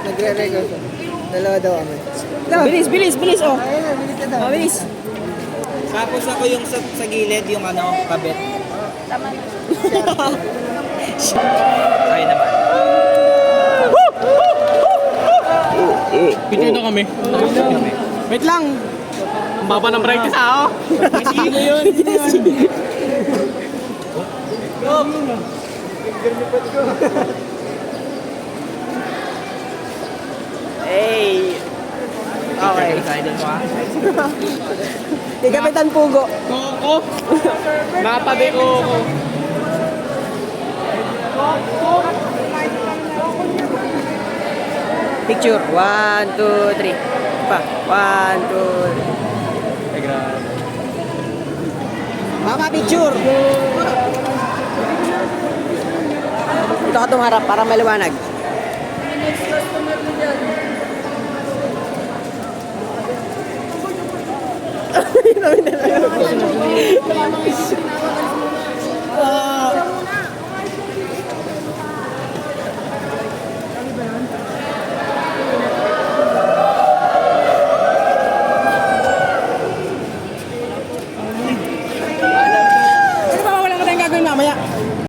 Nagre-record. Dalawa daw kami. Bilis, oh. Ayun na, bilis na daw. Oh, bilis. Tapos ako yung sa gilid, yung ano, kabit. Tama na. Ay naman. Picture na kami. Wait lang. Ang baba ng brightness ako. Hindi mo yun. Hey. Okay. Excited ko ah. Di Kapitan Pugo. Koko. Natabi ko. Picture. 1, 2, 3. Pa. 1, 2, Ay, grabe. Mama, picture. Dito ka tumarap para maliwanag.